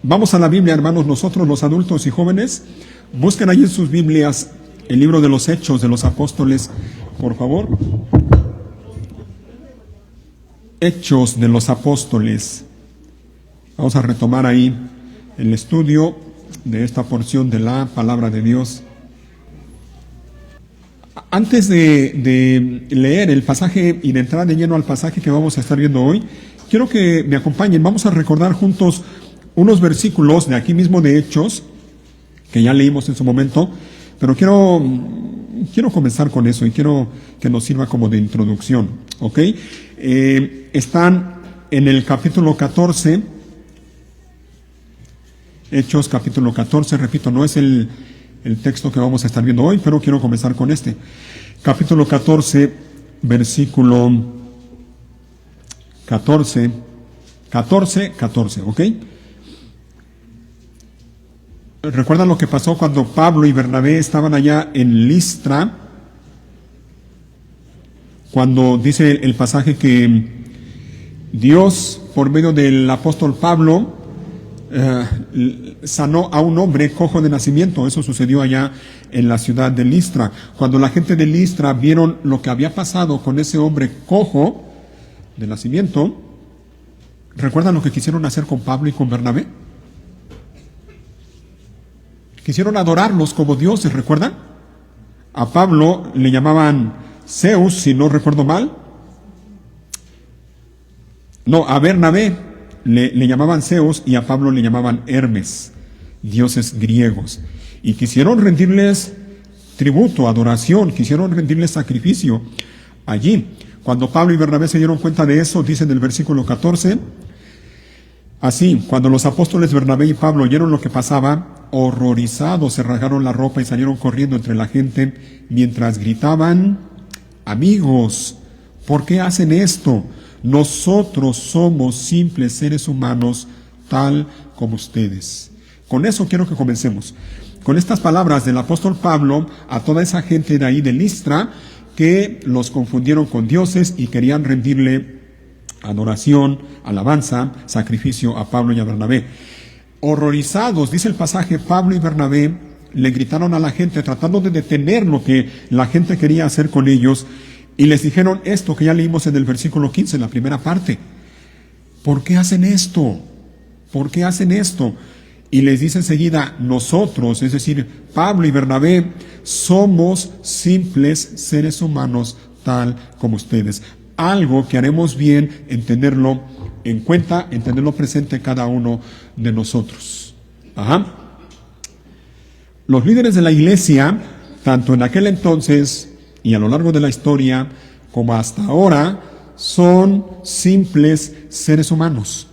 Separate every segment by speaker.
Speaker 1: Vamos a la Biblia, hermanos, nosotros los adultos y jóvenes. Busquen ahí en sus Biblias el libro de los Hechos de los Apóstoles, por favor. Hechos de los Apóstoles. Vamos a retomar ahí el estudio de esta porción de la palabra de Dios. Antes de leer el pasaje y de entrar de lleno al pasaje que vamos a estar viendo hoy, quiero que me acompañen. Vamos a recordar juntos unos versículos de aquí mismo de Hechos, que ya leímos en su momento, pero quiero comenzar con eso y quiero que nos sirva como de introducción, ¿ok? Están en el capítulo 14, Hechos capítulo 14, repito, no es el texto que vamos a estar viendo hoy, pero quiero comenzar con este. Capítulo 14, versículo 14, ¿ok? ¿Recuerdan lo que pasó cuando Pablo y Bernabé estaban allá en Listra? Cuando dice el pasaje que Dios, por medio del apóstol Pablo, sanó a un hombre cojo de nacimiento. Eso sucedió allá en la ciudad de Listra. Cuando la gente de Listra vieron lo que había pasado con ese hombre cojo de nacimiento, ¿recuerdan lo que quisieron hacer con Pablo y con Bernabé? Quisieron adorarlos como dioses, ¿recuerdan? A Pablo le llamaban Zeus, si no recuerdo mal. No, a Bernabé le llamaban Zeus y a Pablo le llamaban Hermes, dioses griegos. Y quisieron rendirles tributo, adoración, quisieron rendirles sacrificio allí. Cuando Pablo y Bernabé se dieron cuenta de eso, dice en el versículo 14, así, cuando los apóstoles Bernabé y Pablo oyeron lo que pasaba, horrorizados se rasgaron la ropa y salieron corriendo entre la gente mientras gritaban: amigos, ¿por qué hacen esto? Nosotros somos simples seres humanos, tal como ustedes. Con eso quiero que comencemos. Con estas palabras del apóstol Pablo a toda esa gente de ahí de Listra que los confundieron con dioses y querían rendirle adoración, alabanza, sacrificio a Pablo y a Bernabé. Horrorizados, dice el pasaje, Pablo y Bernabé le gritaron a la gente tratando de detener lo que la gente quería hacer con ellos. Y les dijeron esto que ya leímos en el versículo 15, en la primera parte. ¿Por qué hacen esto? ¿Por qué hacen esto? Y les dice enseguida, nosotros, es decir, Pablo y Bernabé, somos simples seres humanos tal como ustedes. Algo que haremos bien en tenerlo en cuenta, en tenerlo presente cada uno de nosotros. Ajá. Los líderes de la iglesia, tanto en aquel entonces y a lo largo de la historia, como hasta ahora, son simples seres humanos.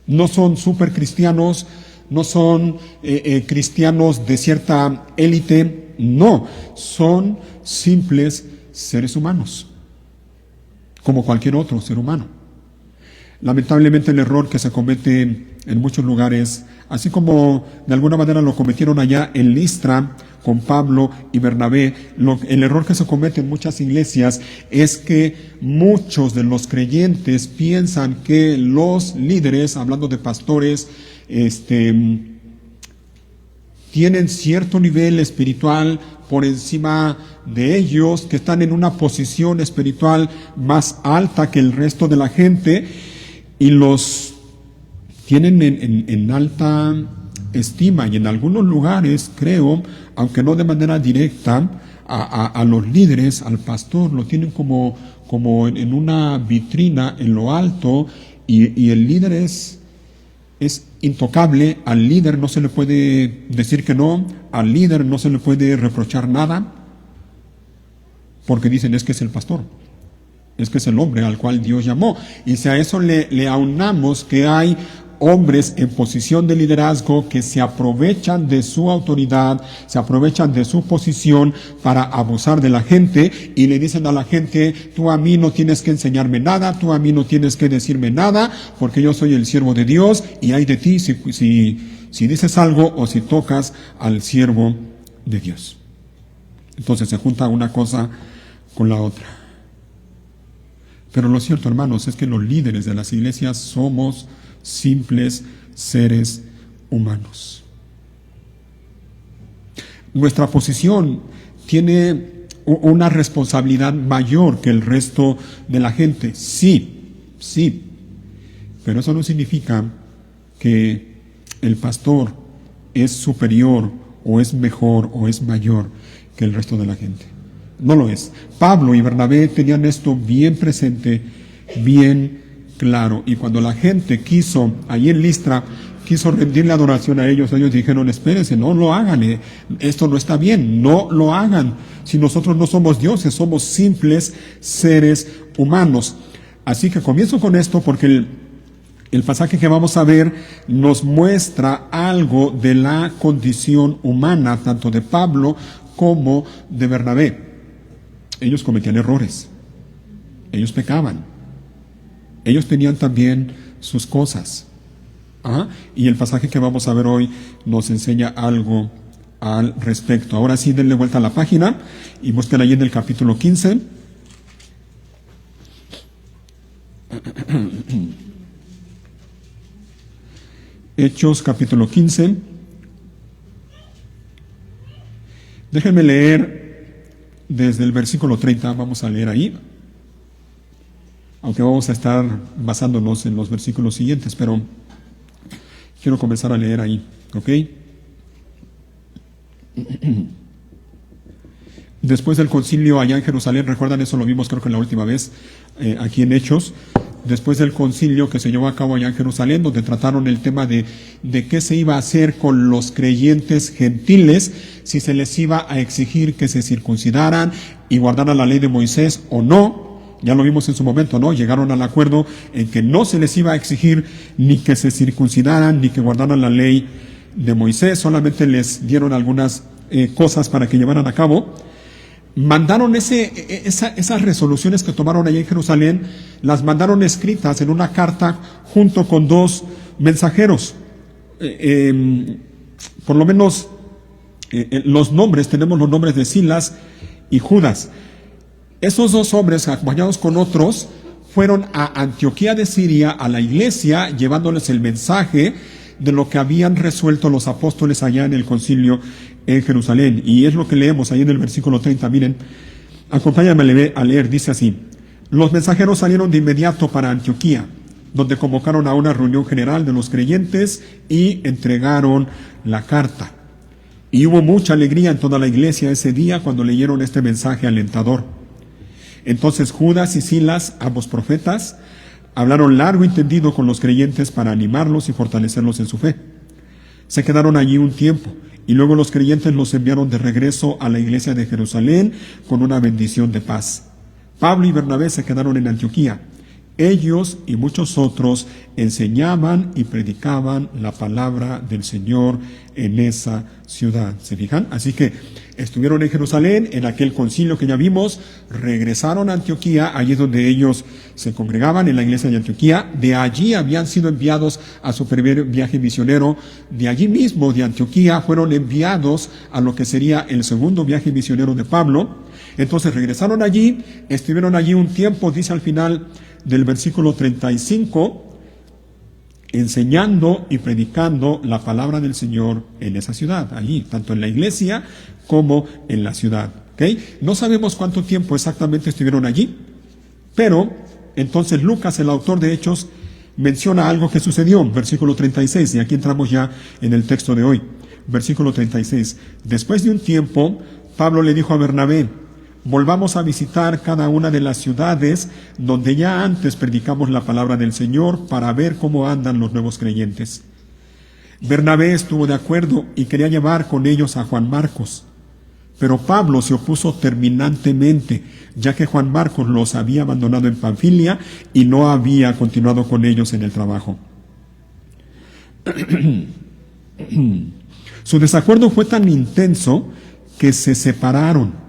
Speaker 1: No son supercristianos, no son cristianos de cierta élite, no, son simples seres humanos, como cualquier otro ser humano. Lamentablemente el error que se comete en muchos lugares, así como de alguna manera lo cometieron allá en Listra con Pablo y Bernabé, el error que se comete en muchas iglesias es que muchos de los creyentes piensan que los líderes, hablando de pastores, tienen cierto nivel espiritual por encima de ellos, que están en una posición espiritual más alta que el resto de la gente y los tienen en alta estima, y en algunos lugares, creo, aunque no de manera directa, a los líderes, al pastor, lo tienen como en una vitrina en lo alto, y el líder es intocable. Al líder no se le puede decir que no, al líder no se le puede reprochar nada, porque dicen es que es el pastor, es que es el hombre al cual Dios llamó. Y si a eso le aunamos que hay hombres en posición de liderazgo que se aprovechan de su autoridad, se aprovechan de su posición para abusar de la gente, y le dicen a la gente: tú a mí no tienes que enseñarme nada, tú a mí no tienes que decirme nada, porque yo soy el siervo de Dios, y hay de ti si dices algo o si tocas al siervo de Dios. Entonces se junta una cosa con la otra. Pero lo cierto, hermanos, es que los líderes de las iglesias somos simples seres humanos. Nuestra posición tiene una responsabilidad mayor que el resto de la gente. Sí, pero eso no significa que el pastor es superior o es mejor o es mayor que el resto de la gente. No lo es. Pablo y Bernabé tenían esto bien presente, bien claro, y cuando la gente allí en Listra, quiso rendirle adoración a ellos dijeron: espérense, no lo hagan, esto no está bien, no lo hagan. Si nosotros no somos dioses, somos simples seres humanos. Así que comienzo con esto porque el pasaje que vamos a ver nos muestra algo de la condición humana, tanto de Pablo como de Bernabé. Ellos cometían errores, ellos pecaban, ellos tenían también sus cosas. Y el pasaje que vamos a ver hoy nos enseña algo al respecto. Ahora sí, denle vuelta a la página y busquen allí en el capítulo 15. Hechos capítulo 15. Déjenme leer desde el versículo 30, vamos a leer ahí, aunque vamos a estar basándonos en los versículos siguientes, pero quiero comenzar a leer ahí, ¿ok? Después del concilio allá en Jerusalén, recuerdan, eso lo vimos creo que la última vez, aquí en Hechos, después del concilio que se llevó a cabo allá en Jerusalén, donde trataron el tema de qué se iba a hacer con los creyentes gentiles, si se les iba a exigir que se circuncidaran y guardaran la ley de Moisés o no. Ya lo vimos en su momento, ¿no? Llegaron al acuerdo en que no se les iba a exigir ni que se circuncidaran ni que guardaran la ley de Moisés, solamente les dieron algunas cosas para que llevaran a cabo. Mandaron esas resoluciones que tomaron allá en Jerusalén, las mandaron escritas en una carta junto con dos mensajeros. Por lo menos tenemos los nombres de Silas y Judas. Esos dos hombres, acompañados con otros, fueron a Antioquía de Siria, a la iglesia, llevándoles el mensaje de lo que habían resuelto los apóstoles allá en el concilio en Jerusalén. Y es lo que leemos ahí en el versículo 30. Miren, acompáñame a leer, dice así: los mensajeros salieron de inmediato para Antioquía, donde convocaron a una reunión general de los creyentes y entregaron la carta. Y hubo mucha alegría en toda la iglesia ese día cuando leyeron este mensaje alentador. Entonces Judas y Silas, ambos profetas, hablaron largo y tendido con los creyentes para animarlos y fortalecerlos en su fe. Se quedaron allí un tiempo y luego los creyentes los enviaron de regreso a la iglesia de Jerusalén con una bendición de paz. Pablo y Bernabé se quedaron en Antioquía. Ellos y muchos otros enseñaban y predicaban la palabra del Señor en esa ciudad. ¿Se fijan? Así que estuvieron en Jerusalén, en aquel concilio que ya vimos, regresaron a Antioquía, allí es donde ellos se congregaban, en la iglesia de Antioquía. De allí habían sido enviados a su primer viaje misionero. De allí mismo, de Antioquía, fueron enviados a lo que sería el segundo viaje misionero de Pablo. Entonces regresaron allí, estuvieron allí un tiempo, dice al final del versículo 35, enseñando y predicando la palabra del Señor en esa ciudad, allí, tanto en la iglesia como en la ciudad. ¿Okay? No sabemos cuánto tiempo exactamente estuvieron allí, pero entonces Lucas, el autor de Hechos, menciona algo que sucedió, versículo 36, y aquí entramos ya en el texto de hoy. Versículo 36. Después de un tiempo, Pablo le dijo a Bernabé: volvamos a visitar cada una de las ciudades donde ya antes predicamos la palabra del Señor para ver cómo andan los nuevos creyentes. Bernabé estuvo de acuerdo y quería llevar con ellos a Juan Marcos, pero Pablo se opuso terminantemente, ya que Juan Marcos los había abandonado en Panfilia y no había continuado con ellos en el trabajo. Su desacuerdo fue tan intenso que se separaron.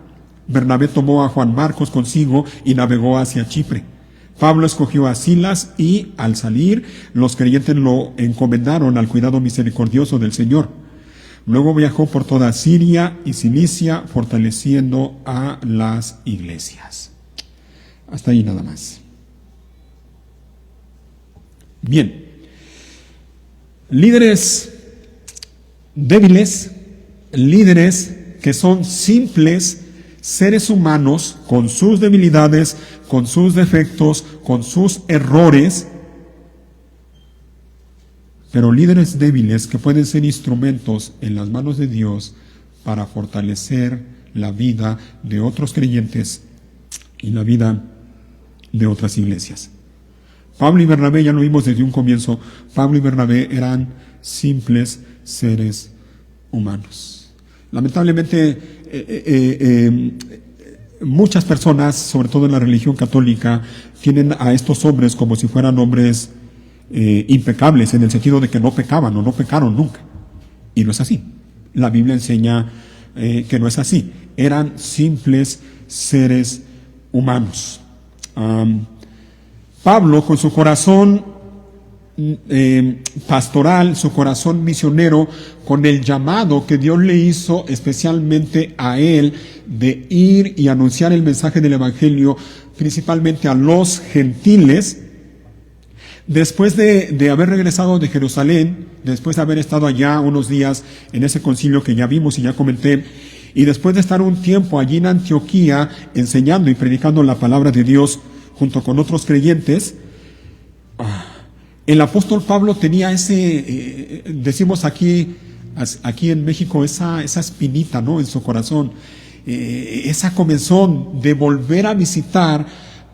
Speaker 1: Bernabé tomó a Juan Marcos consigo y navegó hacia Chipre. Pablo escogió a Silas y, al salir, los creyentes lo encomendaron al cuidado misericordioso del Señor. Luego viajó por toda Siria y Cilicia, fortaleciendo a las iglesias. Hasta ahí nada más. Bien. Líderes débiles, líderes que son simples seres humanos con sus debilidades, con sus defectos, con sus errores, pero líderes débiles que pueden ser instrumentos en las manos de Dios para fortalecer la vida de otros creyentes y la vida de otras iglesias. Pablo y Bernabé, ya lo vimos desde un comienzo, Pablo y Bernabé eran simples seres humanos. Lamentablemente, muchas personas, sobre todo en la religión católica, tienen a estos hombres como si fueran hombres impecables, en el sentido de que no pecaban o no pecaron nunca. Y no es así. La Biblia enseña que no es así. Eran simples seres humanos. Pablo, con su corazón pastoral, su corazón misionero, con el llamado que Dios le hizo especialmente a él de ir y anunciar el mensaje del Evangelio principalmente a los gentiles, después de haber regresado de Jerusalén, después de haber estado allá unos días en ese concilio que ya vimos y ya comenté, y después de estar un tiempo allí en Antioquía enseñando y predicando la palabra de Dios junto con otros creyentes, el apóstol Pablo tenía ese, decimos aquí en México, esa espinita, ¿no?, en su corazón, esa comezón de volver a visitar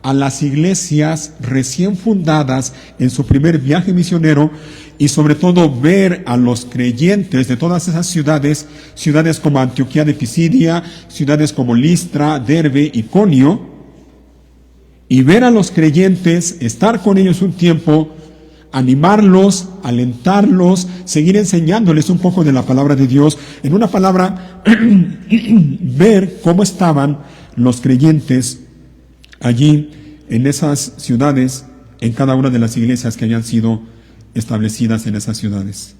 Speaker 1: a las iglesias recién fundadas en su primer viaje misionero, y sobre todo ver a los creyentes de todas esas ciudades como Antioquía de Pisidia, ciudades como Listra, Derbe, Iconio, y ver a los creyentes, estar con ellos un tiempo, animarlos, alentarlos, seguir enseñándoles un poco de la palabra de Dios. En una palabra, ver cómo estaban los creyentes allí en esas ciudades, en cada una de las iglesias que habían sido establecidas en esas ciudades.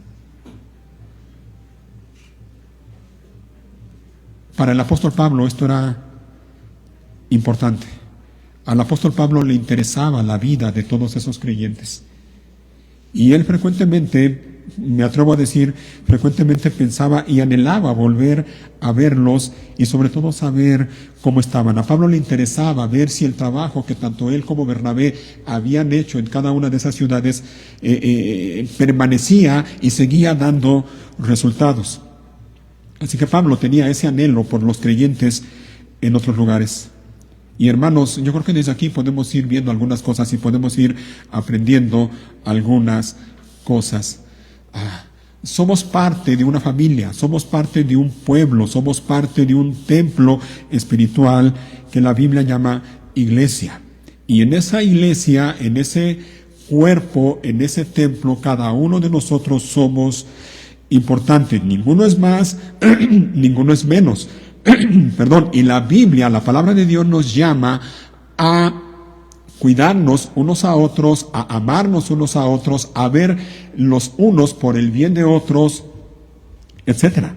Speaker 1: Para el apóstol Pablo esto era importante. Al apóstol Pablo le interesaba la vida de todos esos creyentes. Y él frecuentemente, me atrevo a decir, frecuentemente pensaba y anhelaba volver a verlos y sobre todo saber cómo estaban. A Pablo le interesaba ver si el trabajo que tanto él como Bernabé habían hecho en cada una de esas ciudades permanecía y seguía dando resultados. Así que Pablo tenía ese anhelo por los creyentes en otros lugares. Y hermanos, yo creo que desde aquí podemos ir viendo algunas cosas y podemos ir aprendiendo algunas cosas. Somos parte de una familia, somos parte de un pueblo, somos parte de un templo espiritual que la Biblia llama iglesia. Y en esa iglesia, en ese cuerpo, en ese templo, cada uno de nosotros somos importantes. Ninguno es más, ninguno es menos. Perdón, y la Biblia, la palabra de Dios nos llama a cuidarnos unos a otros, a amarnos unos a otros, a ver los unos por el bien de otros, etc.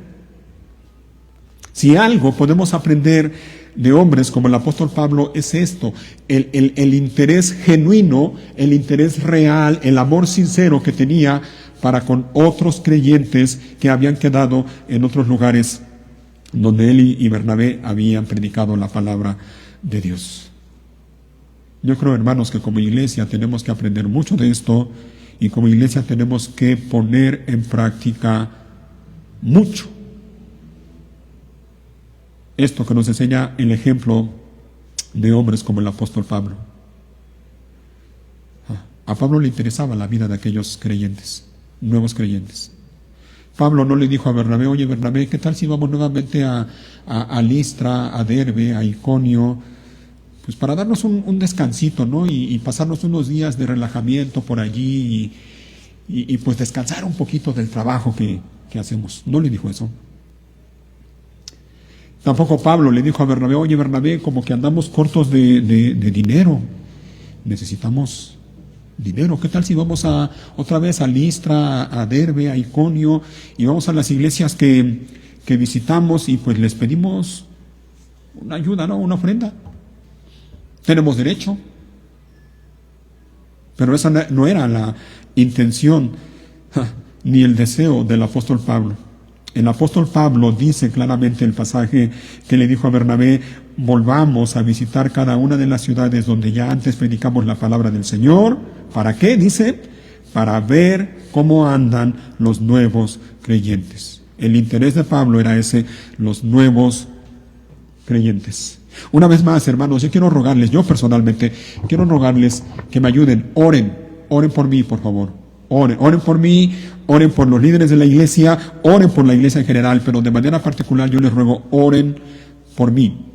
Speaker 1: Si algo podemos aprender de hombres como el apóstol Pablo es esto, el interés genuino, el interés real, el amor sincero que tenía para con otros creyentes que habían quedado en otros lugares donde él y Bernabé habían predicado la palabra de Dios. Yo creo, hermanos, que como iglesia tenemos que aprender mucho de esto y como iglesia tenemos que poner en práctica mucho esto que nos enseña el ejemplo de hombres como el apóstol Pablo. A Pablo le interesaba la vida de aquellos creyentes, nuevos creyentes. Pablo no le dijo a Bernabé, oye Bernabé, ¿qué tal si vamos nuevamente a Listra, a Derbe, a Iconio? Pues para darnos un descansito, ¿no? Y pasarnos unos días de relajamiento por allí y pues descansar un poquito del trabajo que hacemos. No le dijo eso. Tampoco Pablo le dijo a Bernabé, oye Bernabé, como que andamos cortos de dinero. Necesitamos dinero. ¿Qué tal si vamos otra vez a Listra, a Derbe, a Iconio y vamos a las iglesias que visitamos y pues les pedimos una ayuda, ¿no? Una ofrenda. Tenemos derecho. Pero esa no era la intención ni el deseo del apóstol Pablo. El apóstol Pablo dice claramente el pasaje que le dijo a Bernabé: volvamos a visitar cada una de las ciudades donde ya antes predicamos la palabra del Señor. ¿Para qué? Dice, para ver cómo andan los nuevos creyentes. El interés de Pablo era ese, los nuevos creyentes. Una vez más, hermanos, yo quiero rogarles, yo personalmente, quiero rogarles que me ayuden, oren por mí, por favor. Oren por mí, oren por los líderes de la iglesia, oren por la iglesia en general, pero de manera particular yo les ruego, oren por mí.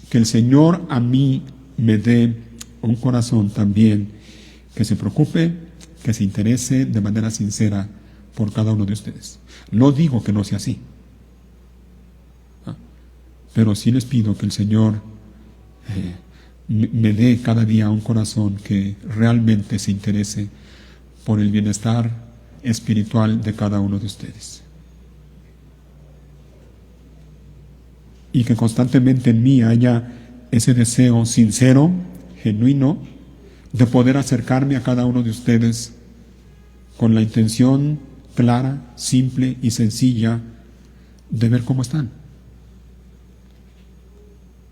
Speaker 1: Que el Señor a mí me dé un corazón también que se preocupe, que se interese de manera sincera por cada uno de ustedes. No digo que no sea así, pero sí les pido que el Señor me dé cada día un corazón que realmente se interese por el bienestar espiritual de cada uno de ustedes. Y que constantemente en mí haya ese deseo sincero, genuino, de poder acercarme a cada uno de ustedes con la intención clara, simple y sencilla de ver cómo están,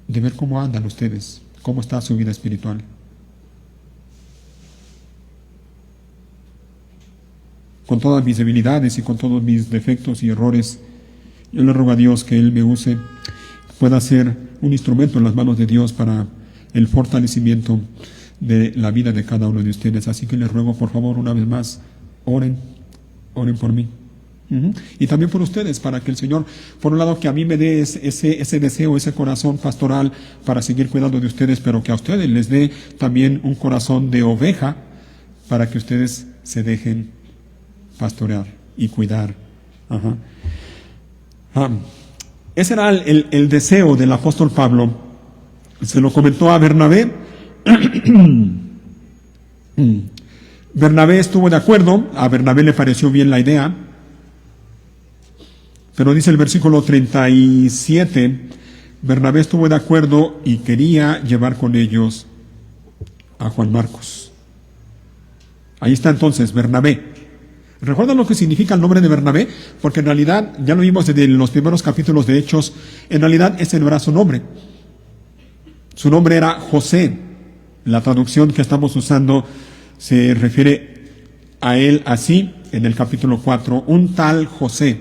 Speaker 1: de ver cómo andan ustedes, cómo está su vida espiritual. Con todas mis debilidades y con todos mis defectos y errores, yo le ruego a Dios que Él me use, pueda ser un instrumento en las manos de Dios para el fortalecimiento de la vida de cada uno de ustedes. Así que les ruego, por favor, una vez más, oren por mí. Y también por ustedes, para que el Señor, por un lado, que a mí me dé ese deseo, ese corazón pastoral para seguir cuidando de ustedes, pero que a ustedes les dé también un corazón de oveja para que ustedes se dejen pastorear y cuidar. Ese era el deseo del apóstol Pablo. Se lo comentó a Bernabé. Bernabé estuvo de acuerdo, a Bernabé le pareció bien la idea, pero dice el versículo 37, Bernabé estuvo de acuerdo y quería llevar con ellos a Juan Marcos. Ahí está entonces Bernabé. ¿Recuerdan lo que significa el nombre de Bernabé? Porque en realidad, ya lo vimos desde los primeros capítulos de Hechos, en realidad ese no era su nombre. Su nombre era José. La traducción que estamos usando se refiere a él así en el capítulo 4, un tal José.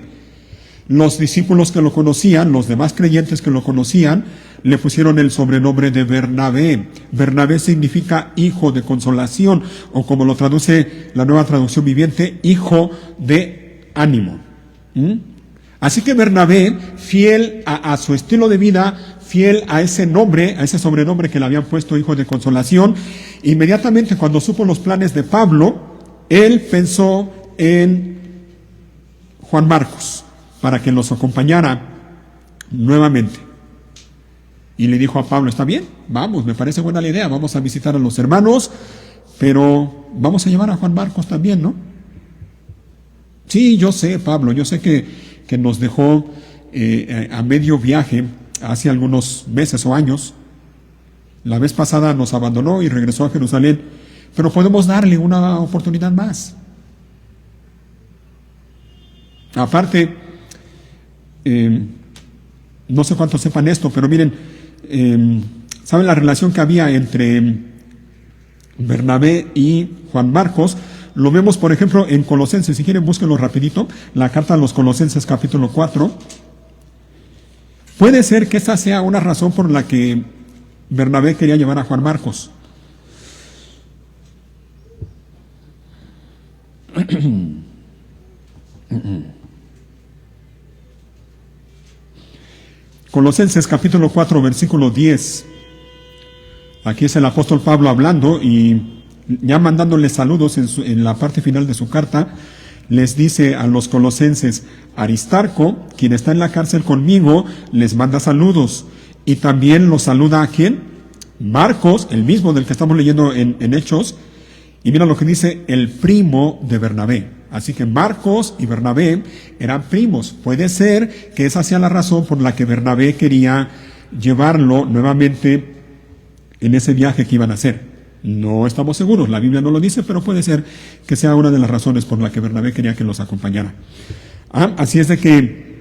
Speaker 1: Los discípulos que lo conocían, los demás creyentes que lo conocían, le pusieron el sobrenombre de Bernabé. Bernabé significa hijo de consolación, o como lo traduce la Nueva Traducción Viviente, hijo de ánimo. Así que Bernabé, fiel a su estilo de vida, fiel a ese nombre, a ese sobrenombre que le habían puesto, hijo de consolación, inmediatamente cuando supo los planes de Pablo, él pensó en Juan Marcos para que los acompañara nuevamente. Y le dijo a Pablo: está bien, vamos, me parece buena la idea, vamos a visitar a los hermanos, pero vamos a llevar a Juan Marcos también, ¿no? Sí, yo sé, Pablo, yo sé que nos dejó a medio viaje hace algunos meses o años. La vez pasada nos abandonó y regresó a Jerusalén, pero podemos darle una oportunidad más. Aparte, no sé cuántos sepan esto, pero miren, ¿saben la relación que había entre Bernabé y Juan Marcos? Lo vemos, por ejemplo, en Colosenses. Si quieren, búsquenlo rapidito. La carta a los Colosenses, capítulo 4. Puede ser que esa sea una razón por la que Bernabé quería llevar a Juan Marcos. Colosenses capítulo 4, versículo 10. Aquí es el apóstol Pablo hablando y ya mandándoles saludos en la parte final de su carta. Les dice a los colosenses: Aristarco, quien está en la cárcel conmigo, les manda saludos. Y también los saluda ¿a quién? Marcos, el mismo del que estamos leyendo en Hechos. Y mira lo que dice: el primo de Bernabé. Así que Marcos y Bernabé eran primos. Puede ser que esa sea la razón por la que Bernabé quería llevarlo nuevamente en ese viaje que iban a hacer. No estamos seguros, la Biblia no lo dice, pero puede ser que sea una de las razones por la que Bernabé quería que los acompañara. Así es de que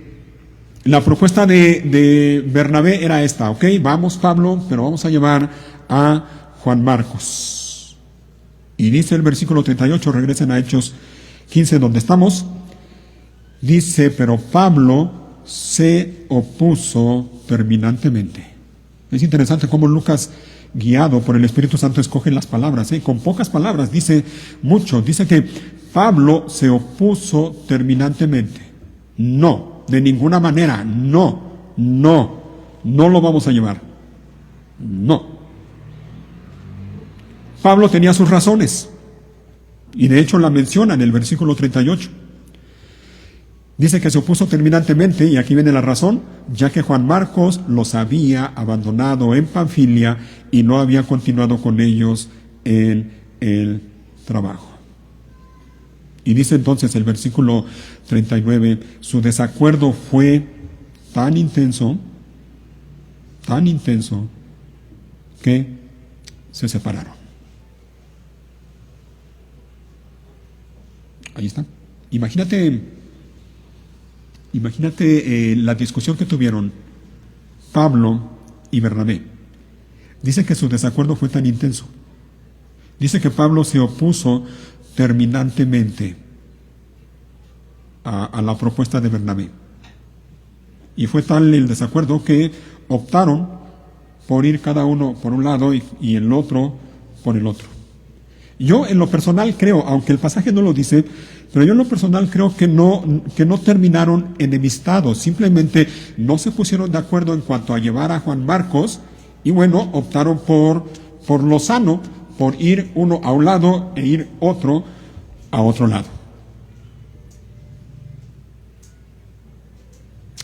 Speaker 1: la propuesta de Bernabé era esta, ok, vamos Pablo, pero vamos a llevar a Juan Marcos. Y dice el versículo 38, regresen a Hechos 15 donde estamos, dice, pero Pablo se opuso terminantemente. Es interesante cómo Lucas, guiado por el Espíritu Santo, escoge las palabras, con pocas palabras, dice mucho, dice que Pablo se opuso terminantemente. No, de ninguna manera, no lo vamos a llevar. No. Pablo tenía sus razones, y de hecho la menciona en el versículo 38. Dice que se opuso terminantemente, y aquí viene la razón, ya que Juan Marcos los había abandonado en Panfilia y no había continuado con ellos en el trabajo. Y dice entonces el versículo 39, su desacuerdo fue tan intenso, que se separaron. Ahí está. Imagínate la discusión que tuvieron Pablo y Bernabé. Dice que su desacuerdo fue tan intenso. Dice que Pablo se opuso terminantemente a la propuesta de Bernabé. Y fue tal el desacuerdo que optaron por ir cada uno por un lado y el otro por el otro. Yo en lo personal creo, aunque el pasaje no lo dice, pero yo en lo personal creo que no terminaron enemistados, simplemente no se pusieron de acuerdo en cuanto a llevar a Juan Marcos, y bueno, optaron por lo sano, por ir uno a un lado e ir otro a otro lado.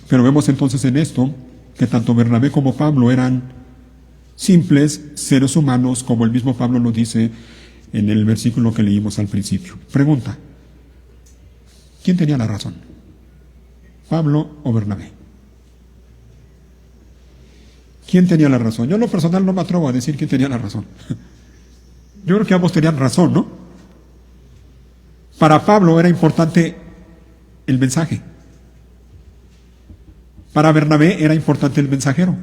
Speaker 1: Pero vemos entonces en esto que tanto Bernabé como Pablo eran simples seres humanos, como el mismo Pablo lo dice en el versículo que leímos al principio. Pregunta: ¿quién tenía la razón? ¿Pablo o Bernabé? ¿Quién tenía la razón? Yo en lo personal no me atrevo a decir quién tenía la razón. Yo creo que ambos tenían razón, ¿no? Para Pablo era importante el mensaje. Para Bernabé era importante el mensajero.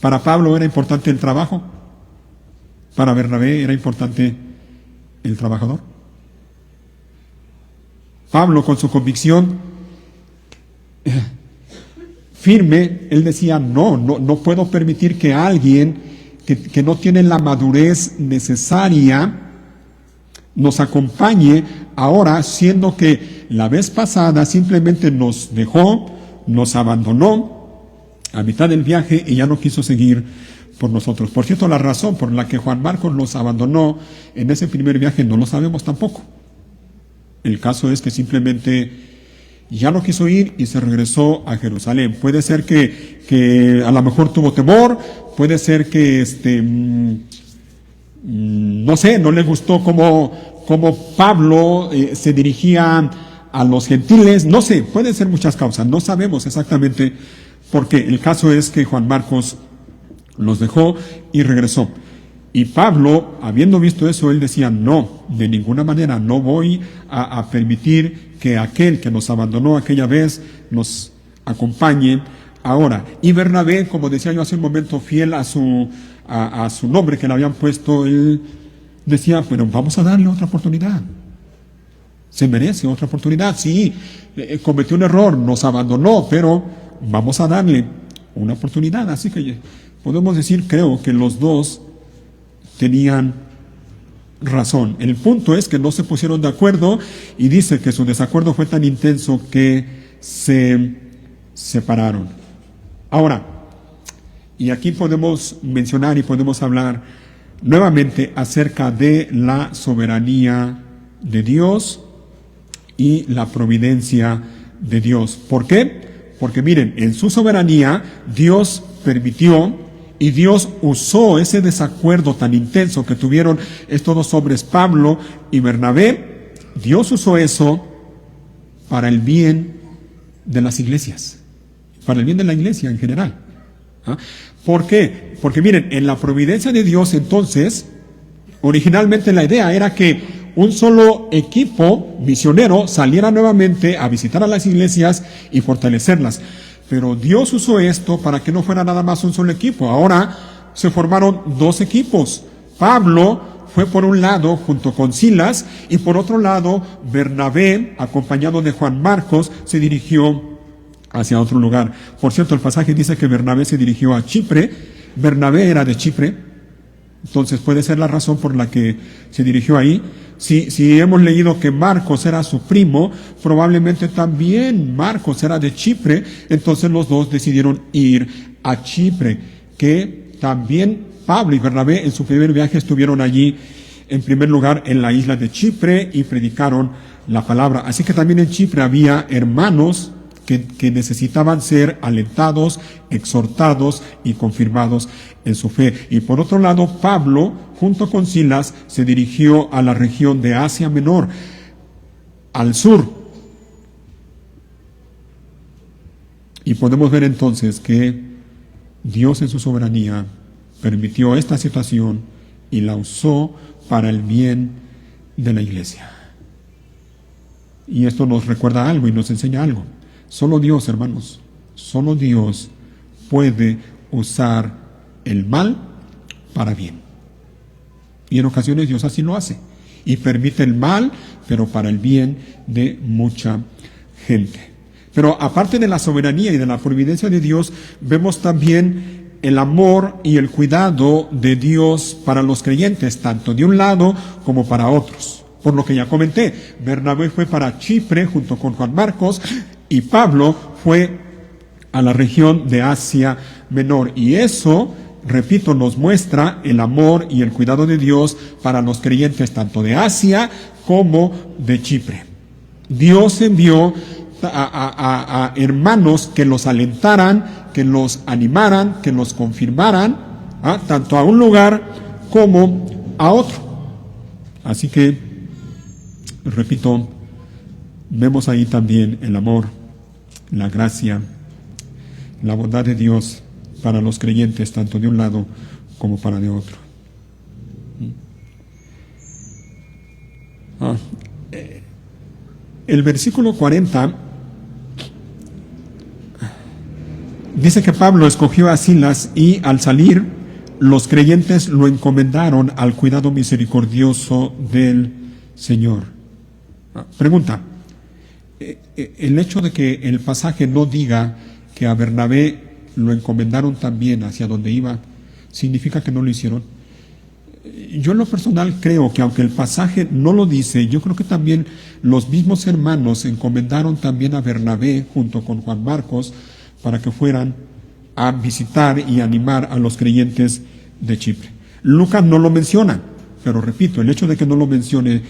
Speaker 1: Para Pablo era importante el trabajo. Para Bernabé era importante el trabajador. Pablo, con su convicción firme, él decía, no puedo permitir que alguien que no tiene la madurez necesaria nos acompañe ahora, siendo que la vez pasada simplemente nos dejó, nos abandonó a mitad del viaje y ya no quiso seguir por nosotros. Por cierto, la razón por la que Juan Marcos los abandonó en ese primer viaje no lo sabemos tampoco. El caso es que simplemente ya no quiso ir y se regresó a Jerusalén. Puede ser que a lo mejor tuvo temor, puede ser que no sé, no le gustó cómo Pablo se dirigía a los gentiles, no sé, pueden ser muchas causas, no sabemos exactamente por qué. El caso es que Juan Marcos los dejó y regresó. Y Pablo, habiendo visto eso, él decía, no, de ninguna manera, no voy a permitir que aquel que nos abandonó aquella vez nos acompañe ahora. Y Bernabé, como decía yo hace un momento, fiel a su nombre que le habían puesto, él decía, bueno, vamos a darle otra oportunidad. Se merece otra oportunidad. Sí, cometió un error, nos abandonó, pero vamos a darle una oportunidad. Así que podemos decir, creo que los dos tenían razón. El punto es que no se pusieron de acuerdo, y dice que su desacuerdo fue tan intenso que se separaron. Ahora, y aquí podemos mencionar y podemos hablar nuevamente acerca de la soberanía de Dios y la providencia de Dios. ¿Por qué? Porque miren, en su soberanía Dios permitió y Dios usó ese desacuerdo tan intenso que tuvieron estos dos hombres, Pablo y Bernabé. Dios usó eso para el bien de las iglesias, para el bien de la iglesia en general. ¿Ah? ¿Por qué? Porque miren, en la providencia de Dios entonces, originalmente la idea era que un solo equipo misionero saliera nuevamente a visitar a las iglesias y fortalecerlas. Pero Dios usó esto para que no fuera nada más un solo equipo. Ahora se formaron dos equipos. Pablo fue por un lado junto con Silas y por otro lado Bernabé, acompañado de Juan Marcos, se dirigió hacia otro lugar. Por cierto, el pasaje dice que Bernabé se dirigió a Chipre. Bernabé era de Chipre, entonces puede ser la razón por la que se dirigió ahí. Si hemos leído que Marcos era su primo, probablemente también Marcos era de Chipre, entonces los dos decidieron ir a Chipre, que también Pablo y Bernabé en su primer viaje estuvieron allí, en primer lugar en la isla de Chipre, y predicaron la palabra. Así que también en Chipre había hermanos que necesitaban ser alentados, exhortados y confirmados en su fe. Y por otro lado, Pablo, junto con Silas, se dirigió a la región de Asia Menor, al sur. Y podemos ver entonces que Dios en su soberanía permitió esta situación y la usó para el bien de la iglesia. Y esto nos recuerda algo y nos enseña algo. Solo Dios, hermanos, solo Dios puede usar el mal para bien. Y en ocasiones Dios así lo hace. Y permite el mal, pero para el bien de mucha gente. Pero aparte de la soberanía y de la providencia de Dios, vemos también el amor y el cuidado de Dios para los creyentes, tanto de un lado como para otros. Por lo que ya comenté, Bernabé fue para Chipre junto con Juan Marcos, y Pablo fue a la región de Asia Menor. Y eso, repito, nos muestra el amor y el cuidado de Dios para los creyentes tanto de Asia como de Chipre. Dios envió a hermanos que los alentaran, que los animaran, que los confirmaran, tanto a un lugar como a otro. Así que, repito, vemos ahí también el amor, la gracia, la bondad de Dios para los creyentes, tanto de un lado como para de otro. El versículo 40 dice que Pablo escogió a Silas y al salir los creyentes lo encomendaron al cuidado misericordioso del Señor. Pregunta: el hecho de que el pasaje no diga que a Bernabé lo encomendaron también hacia donde iba, ¿significa que no lo hicieron? Yo en lo personal creo que aunque el pasaje no lo dice, yo creo que también los mismos hermanos encomendaron también a Bernabé junto con Juan Marcos para que fueran a visitar y animar a los creyentes de Chipre. Lucas no lo menciona, pero repito, el hecho de que no lo mencione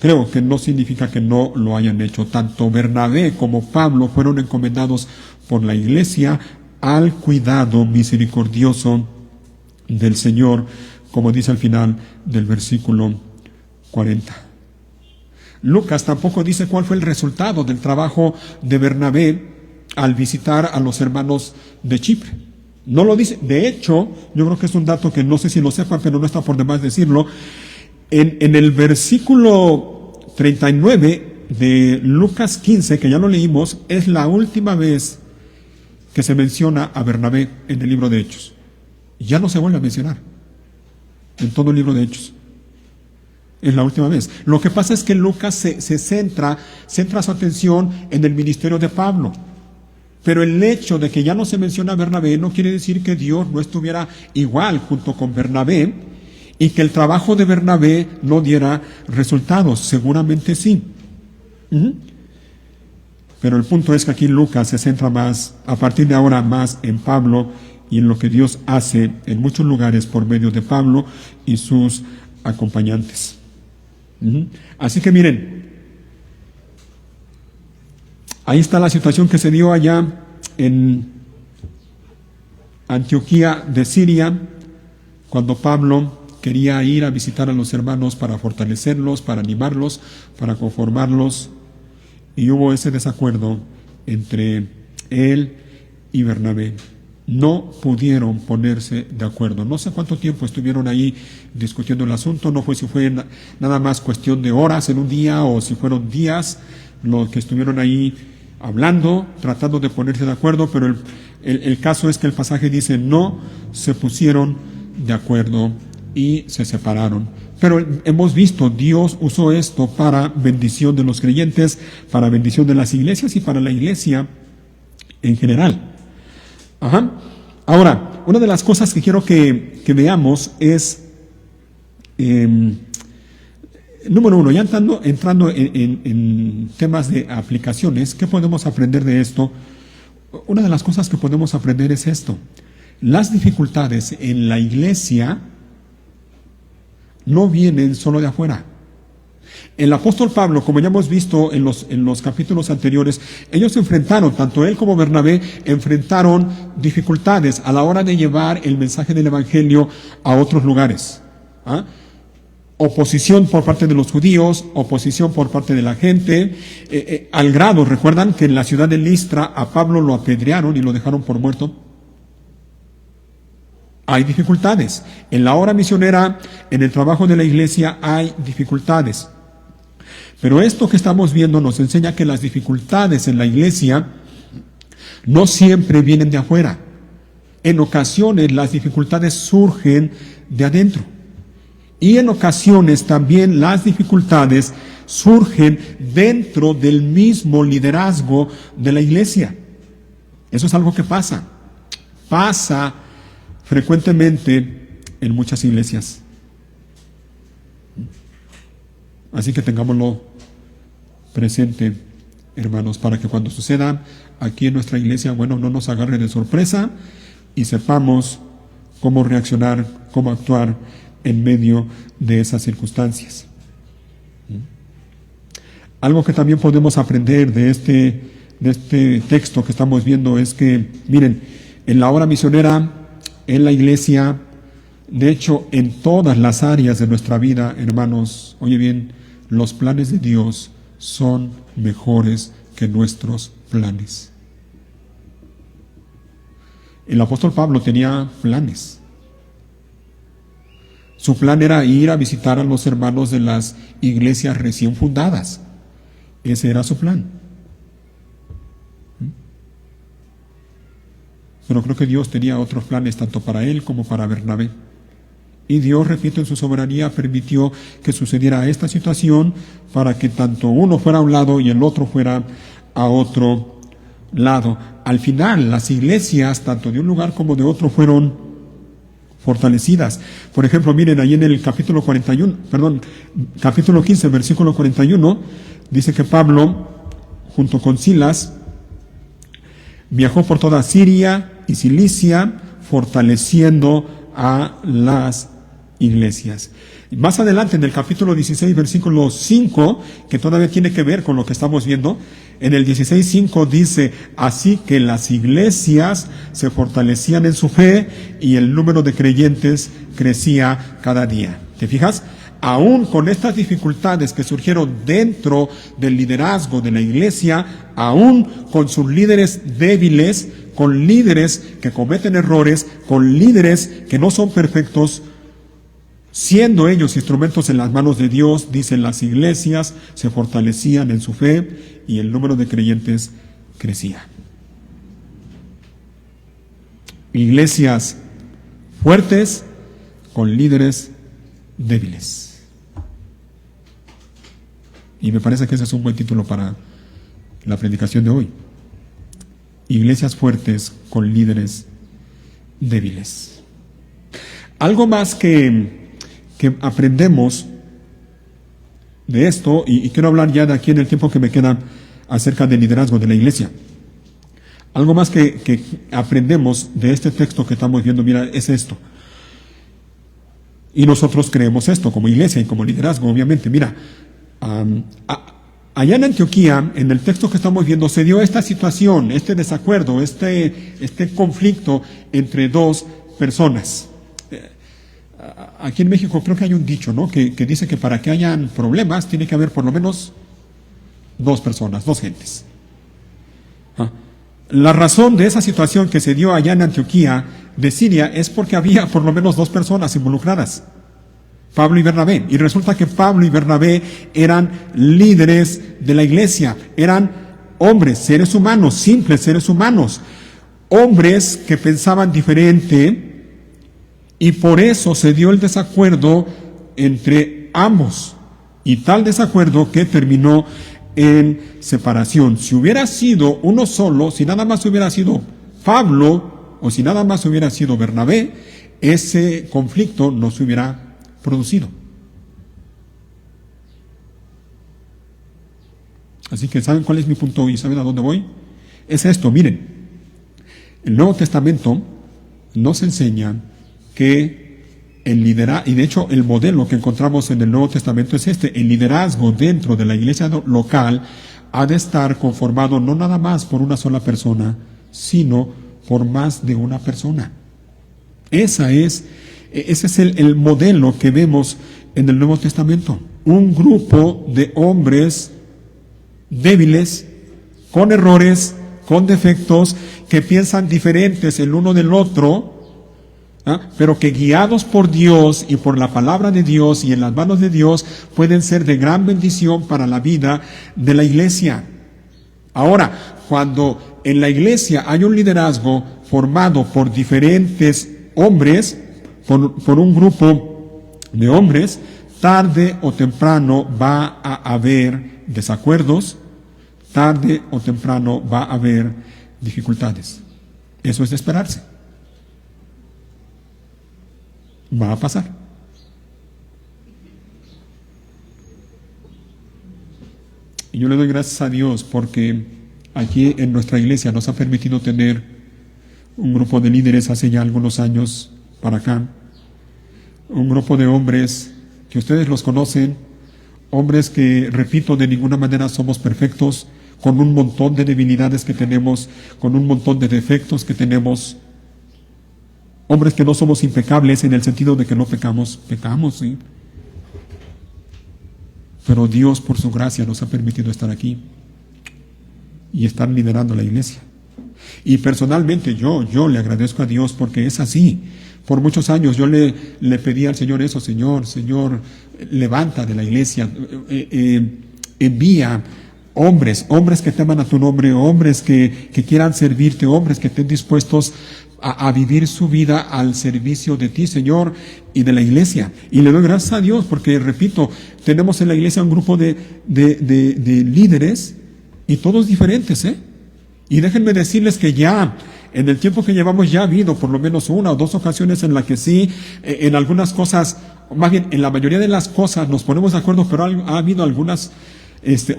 Speaker 1: creo que no significa que no lo hayan hecho. Tanto Bernabé como Pablo fueron encomendados por la iglesia al cuidado misericordioso del Señor, como dice al final del versículo 40. Lucas tampoco dice cuál fue el resultado del trabajo de Bernabé al visitar a los hermanos de Chipre. No lo dice. De hecho, yo creo que es un dato que no sé si lo sepan, pero no está por demás decirlo. En el versículo 39 de Lucas 15, que ya lo leímos, es la última vez que se menciona a Bernabé en el libro de Hechos. Ya no se vuelve a mencionar en todo el libro de Hechos. Es la última vez. Lo que pasa es que Lucas se centra su atención en el ministerio de Pablo. Pero el hecho de que ya no se menciona a Bernabé no quiere decir que Dios no estuviera igual junto con Bernabé y que el trabajo de Bernabé no diera resultados. Seguramente sí. Pero el punto es que aquí Lucas se centra más, a partir de ahora, más en Pablo y en lo que Dios hace en muchos lugares por medio de Pablo y sus acompañantes. Así que miren, ahí está la situación que se dio allá en Antioquía de Siria, cuando Pablo quería ir a visitar a los hermanos para fortalecerlos, para animarlos, para conformarlos, y hubo ese desacuerdo entre él y Bernabé. no pudieron ponerse de acuerdo. No sé cuánto tiempo estuvieron ahí discutiendo el asunto, no fue si fue nada más cuestión de horas en un día o si fueron días los que estuvieron ahí hablando, tratando de ponerse de acuerdo, pero el caso es que el pasaje dice no se pusieron de acuerdo y se separaron. Pero hemos visto, Dios usó esto para bendición de los creyentes, para bendición de las iglesias y para la iglesia en general. Ajá. Ahora, una de las cosas que quiero que veamos es, número uno, ya entrando en temas de aplicaciones, ¿qué podemos aprender de esto? Una de las cosas que podemos aprender es esto. Las dificultades en la iglesia no vienen solo de afuera. El apóstol Pablo, como ya hemos visto en los capítulos anteriores, ellos enfrentaron, tanto él como Bernabé, enfrentaron dificultades a la hora de llevar el mensaje del evangelio a otros lugares. ¿Ah? Oposición por parte de los judíos, oposición por parte de la gente, al grado, recuerdan que en la ciudad de Listra a Pablo lo apedrearon y lo dejaron por muerto. Hay dificultades. En la obra misionera, en el trabajo de la iglesia, hay dificultades. Pero esto que estamos viendo nos enseña que las dificultades en la iglesia no siempre vienen de afuera. En ocasiones las dificultades surgen de adentro. Y en ocasiones también las dificultades surgen dentro del mismo liderazgo de la iglesia. Eso es algo que pasa. Pasa frecuentemente en muchas iglesias. Así que tengámoslo presente, hermanos, para que cuando suceda aquí en nuestra iglesia, bueno, no nos agarre de sorpresa y sepamos cómo reaccionar, cómo actuar en medio de esas circunstancias. Algo que también podemos aprender de este texto que estamos viendo es que, miren, en la obra misionera, en la iglesia, de hecho, en todas las áreas de nuestra vida, hermanos, oye bien, los planes de Dios son mejores que nuestros planes. El apóstol Pablo tenía planes. Su plan era ir a visitar a los hermanos de las iglesias recién fundadas. Ese era su plan. Pero creo que Dios tenía otros planes tanto para él como para Bernabé. Y Dios, repito, en su soberanía permitió que sucediera esta situación para que tanto uno fuera a un lado y el otro fuera a otro lado. Al final, las iglesias, tanto de un lugar como de otro, fueron fortalecidas. Por ejemplo, miren, ahí en el capítulo 15, versículo 41, dice que Pablo, junto con Silas, viajó por toda Siria y Cilicia, fortaleciendo a las iglesias. Más adelante, en el capítulo 16, versículo 5, que todavía tiene que ver con lo que estamos viendo, en el 16:5 dice, así que las iglesias se fortalecían en su fe y el número de creyentes crecía cada día. ¿Te fijas? Aún con estas dificultades que surgieron dentro del liderazgo de la iglesia, aún con sus líderes débiles, con líderes que cometen errores, con líderes que no son perfectos, siendo ellos instrumentos en las manos de Dios, dicen, las iglesias se fortalecían en su fe y el número de creyentes crecía. Iglesias fuertes con líderes débiles. Y me parece que ese es un buen título para la predicación de hoy. Iglesias fuertes con líderes débiles. Algo más que aprendemos de esto, y quiero hablar ya de aquí en el tiempo que me queda acerca del liderazgo de la iglesia. Algo más que aprendemos de este texto que estamos viendo, mira, es esto. Y nosotros creemos esto como iglesia y como liderazgo, obviamente. Mira, allá en Antioquía, en el texto que estamos viendo, se dio esta situación, este desacuerdo, este conflicto entre dos personas. Aquí en México creo que hay un dicho, ¿no? Que dice que para que hayan problemas tiene que haber por lo menos dos personas, dos gentes. La razón de esa situación que se dio allá en Antioquía de Siria es porque había por lo menos 2 personas involucradas, Pablo y Bernabé. Y resulta que Pablo y Bernabé eran líderes de la iglesia, eran hombres, seres humanos, simples seres humanos, hombres que pensaban diferente, y por eso se dio el desacuerdo entre ambos, y tal desacuerdo que terminó en separación. Si hubiera sido uno solo, si nada más hubiera sido Pablo o si nada más hubiera sido Bernabé, ese conflicto no se hubiera producido. Así que ¿saben cuál es mi punto y saben a dónde voy? Es esto, miren, el Nuevo Testamento nos enseña que el liderazgo, y de hecho el modelo que encontramos en el Nuevo Testamento es este: el liderazgo dentro de la iglesia local ha de estar conformado no nada más por una sola persona, sino por más de una persona. Ese es el modelo que vemos en el Nuevo Testamento. Un grupo de hombres débiles, con errores, con defectos, que piensan diferentes el uno del otro, pero que guiados por Dios y por la palabra de Dios y en las manos de Dios pueden ser de gran bendición para la vida de la iglesia. Ahora, cuando en la iglesia hay un liderazgo formado por diferentes hombres, por un grupo de hombres, tarde o temprano va a haber desacuerdos, tarde o temprano va a haber dificultades. Eso es de esperarse. Va a pasar. Y yo le doy gracias a Dios porque aquí en nuestra iglesia nos ha permitido tener un grupo de líderes hace ya algunos años para acá. Un grupo de hombres que ustedes los conocen, hombres que, repito, de ninguna manera somos perfectos, con un montón de debilidades que tenemos, con un montón de defectos que tenemos. Hombres que no somos impecables en el sentido de que no pecamos, sí. Pero Dios, por su gracia, nos ha permitido estar aquí y estar liderando la iglesia. Y personalmente yo le agradezco a Dios porque es así. Por muchos años yo le pedí al Señor eso: Señor, levanta de la iglesia, envía hombres que teman a tu nombre, hombres que quieran servirte, hombres que estén dispuestos a vivir su vida al servicio de ti, Señor, y de la iglesia. Y le doy gracias a Dios porque, repito, tenemos en la iglesia un grupo de líderes y todos diferentes, Y déjenme decirles que ya, en el tiempo que llevamos, ya ha habido por lo menos 1 o 2 ocasiones en las que sí, en algunas cosas, más bien en la mayoría de las cosas nos ponemos de acuerdo, pero ha habido algunas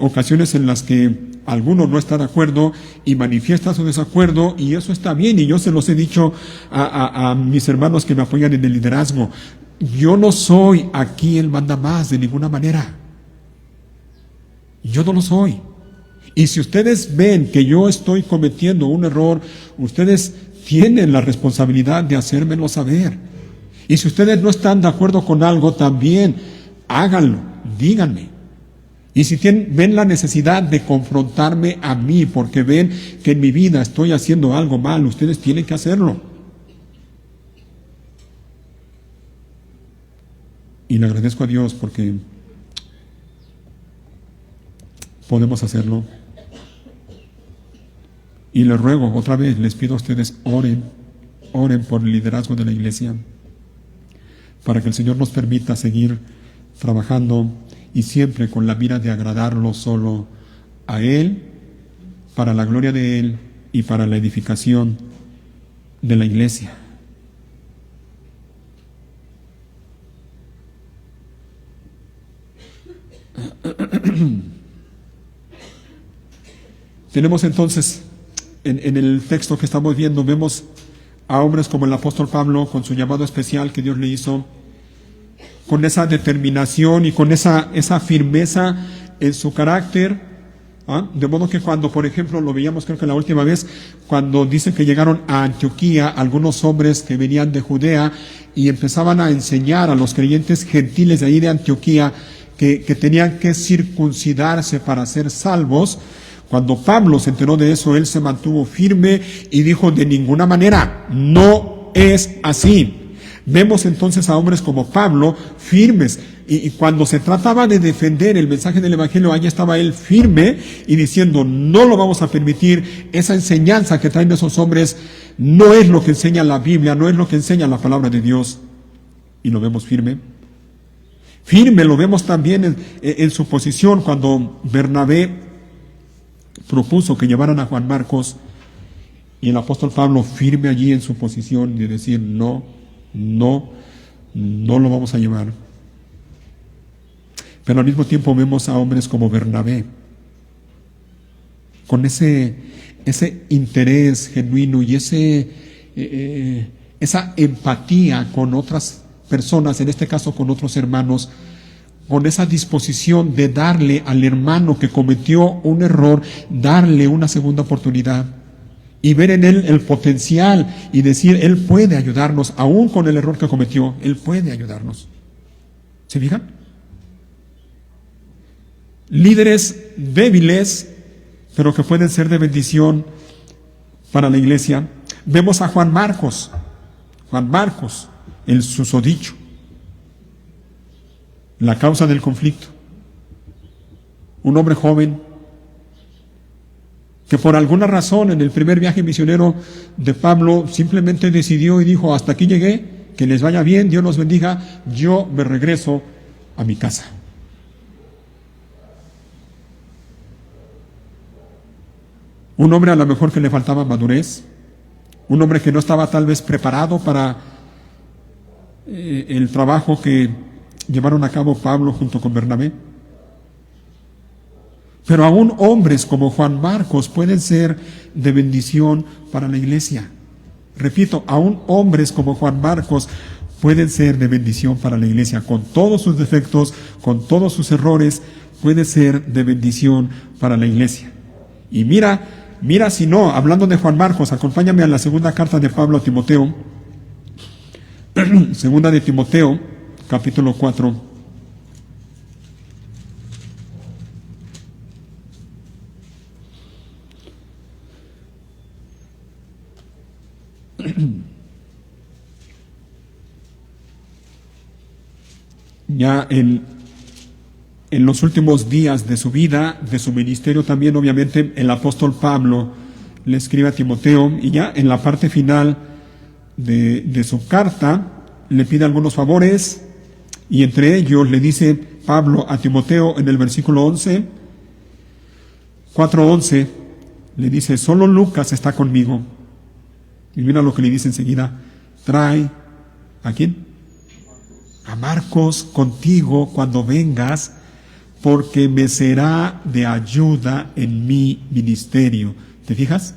Speaker 1: ocasiones en las que alguno no está de acuerdo y manifiesta su desacuerdo, y eso está bien, y yo se los he dicho a mis hermanos que me apoyan en el liderazgo. Yo no soy aquí el mandamás de ninguna manera. Yo no lo soy. Y si ustedes ven que yo estoy cometiendo un error, ustedes tienen la responsabilidad de hacérmelo saber. Y si ustedes no están de acuerdo con algo, también háganlo, díganme. Y si ven la necesidad de confrontarme a mí porque ven que en mi vida estoy haciendo algo mal, ustedes tienen que hacerlo. Y le agradezco a Dios porque podemos hacerlo. Y les ruego, otra vez, les pido a ustedes, oren por el liderazgo de la iglesia, para que el Señor nos permita seguir trabajando y siempre con la mira de agradarlo solo a Él, para la gloria de Él y para la edificación de la iglesia. Tenemos entonces, en el texto que estamos viendo, vemos a hombres como el apóstol Pablo, con su llamado especial que Dios le hizo, con esa determinación y con esa firmeza en su carácter, de modo que cuando, por ejemplo, lo veíamos creo que la última vez, cuando dice que llegaron a Antioquía algunos hombres que venían de Judea y empezaban a enseñar a los creyentes gentiles de ahí de Antioquía que tenían que circuncidarse para ser salvos. Cuando Pablo se enteró de eso, él se mantuvo firme y dijo: de ninguna manera, no es así. Vemos entonces a hombres como Pablo firmes, y cuando se trataba de defender el mensaje del Evangelio, allí estaba él firme y diciendo: no lo vamos a permitir. Esa enseñanza que traen esos hombres no es lo que enseña la Biblia, no es lo que enseña la palabra de Dios. Y lo vemos firme. Firme lo vemos también en su posición cuando Bernabé propuso que llevaran a Juan Marcos, y el apóstol Pablo firme allí en su posición de decir: no lo vamos a llevar. Pero al mismo tiempo vemos a hombres como Bernabé, con ese interés genuino y esa empatía con otras personas, en este caso con otros hermanos, con esa disposición de darle al hermano que cometió un error, darle una segunda oportunidad y ver en él el potencial y decir: él puede ayudarnos, aún con el error que cometió, él puede ayudarnos. ¿Se fijan? Líderes débiles, pero que pueden ser de bendición para la iglesia. Vemos a Juan Marcos, el susodicho, la causa del conflicto. Un hombre joven que por alguna razón en el primer viaje misionero de Pablo simplemente decidió y dijo: hasta aquí llegué, que les vaya bien, Dios los bendiga, yo me regreso a mi casa. Un hombre a lo mejor que le faltaba madurez, un hombre que no estaba tal vez preparado para el trabajo que llevaron a cabo Pablo junto con Bernabé. Pero aún hombres como Juan Marcos pueden ser de bendición para la iglesia. Repito, aún hombres como Juan Marcos pueden ser de bendición para la iglesia. Con todos sus defectos, con todos sus errores, puede ser de bendición para la iglesia. Y mira si no, hablando de Juan Marcos, acompáñame a la segunda carta de Pablo a Timoteo. Segunda de Timoteo, capítulo 4. Ya en los últimos días de su vida, de su ministerio también, obviamente, el apóstol Pablo le escribe a Timoteo, y ya en la parte final de su carta le pide algunos favores, y entre ellos le dice Pablo a Timoteo en el versículo 11, 4:11, le dice: solo Lucas está conmigo. Y mira lo que le dice enseguida: trae, ¿a quién? A Marcos contigo cuando vengas, porque me será de ayuda en mi ministerio. ¿Te fijas?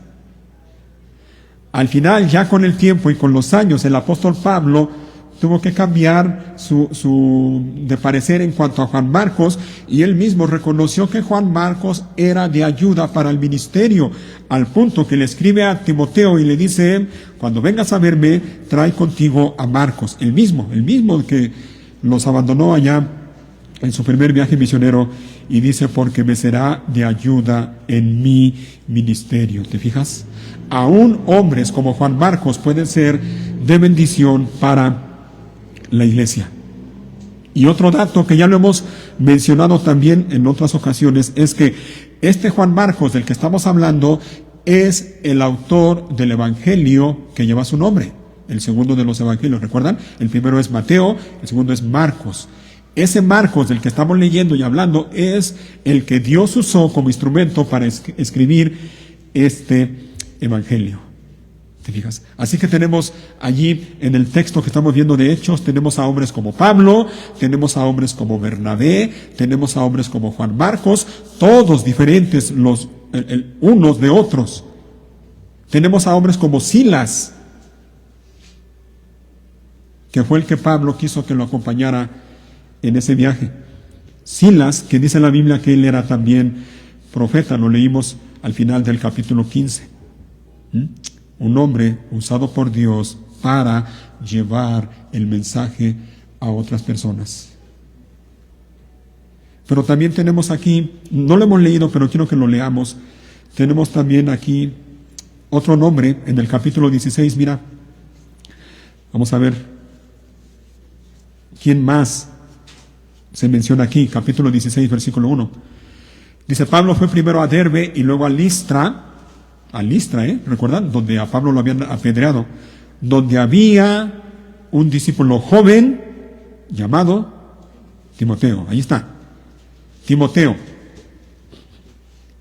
Speaker 1: Al final, ya con el tiempo y con los años, el apóstol Pablo tuvo que cambiar de parecer en cuanto a Juan Marcos, y él mismo reconoció que Juan Marcos era de ayuda para el ministerio, al punto que le escribe a Timoteo y le dice: cuando vengas a verme, trae contigo a Marcos, el mismo que los abandonó allá en su primer viaje misionero, y dice: porque me será de ayuda en mi ministerio. ¿Te fijas? Aún hombres como Juan Marcos pueden ser de bendición para la iglesia. Y otro dato que ya lo hemos mencionado también en otras ocasiones es que este Juan Marcos del que estamos hablando es el autor del evangelio que lleva su nombre, el segundo de los evangelios. ¿Recuerdan? El primero es Mateo, el segundo es Marcos. Ese Marcos del que estamos leyendo y hablando es el que Dios usó como instrumento para escribir este evangelio. ¿Te fijas? Así que tenemos allí en el texto que estamos viendo de Hechos, tenemos a hombres como Pablo, tenemos a hombres como Bernabé, tenemos a hombres como Juan Marcos, todos diferentes unos de otros. Tenemos a hombres como Silas, que fue el que Pablo quiso que lo acompañara en ese viaje. Silas, que dice la Biblia que él era también profeta, lo leímos al final del capítulo 15. Un hombre usado por Dios para llevar el mensaje a otras personas. Pero también tenemos aquí, no lo hemos leído, pero quiero que lo leamos, Tenemos también aquí otro nombre en el capítulo 16, mira. Vamos a ver quién más se menciona aquí, capítulo 16, versículo 1. Dice, Pablo fue primero a Derbe y luego a Listra, ¿recuerdan? Donde a Pablo lo habían apedreado, donde había un discípulo joven llamado Timoteo. Ahí está, Timoteo.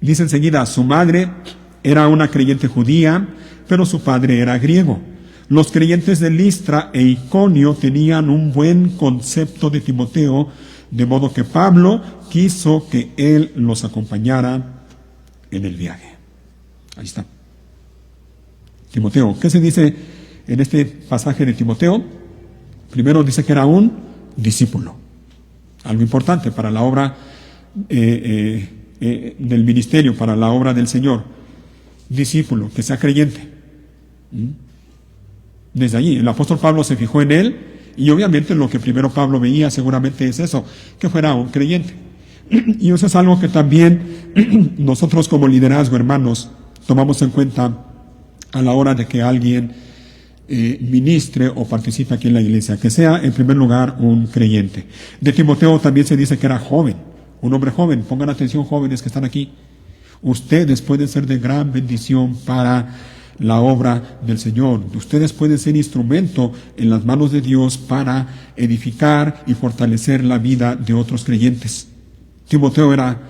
Speaker 1: Dice enseguida, su madre era una creyente judía, pero su padre era griego. Los creyentes de Listra e Iconio tenían un buen concepto de Timoteo, de modo que Pablo quiso que él los acompañara en el viaje. Ahí está. Timoteo. ¿Qué se dice en este pasaje de Timoteo? Primero dice que era un discípulo. Algo importante para la obra del ministerio, para la obra del Señor. Discípulo, que sea creyente. Desde allí, el apóstol Pablo se fijó en él y obviamente lo que primero Pablo veía seguramente es eso, que fuera un creyente. Y eso es algo que también nosotros como liderazgo, hermanos, tomamos en cuenta a la hora de que alguien ministre o participe aquí en la iglesia, que sea en primer lugar un creyente. De Timoteo también se dice que era joven, un hombre joven. Pongan atención, jóvenes que están aquí. Ustedes pueden ser de gran bendición para la obra del Señor. Ustedes pueden ser instrumento en las manos de Dios para edificar y fortalecer la vida de otros creyentes. Timoteo era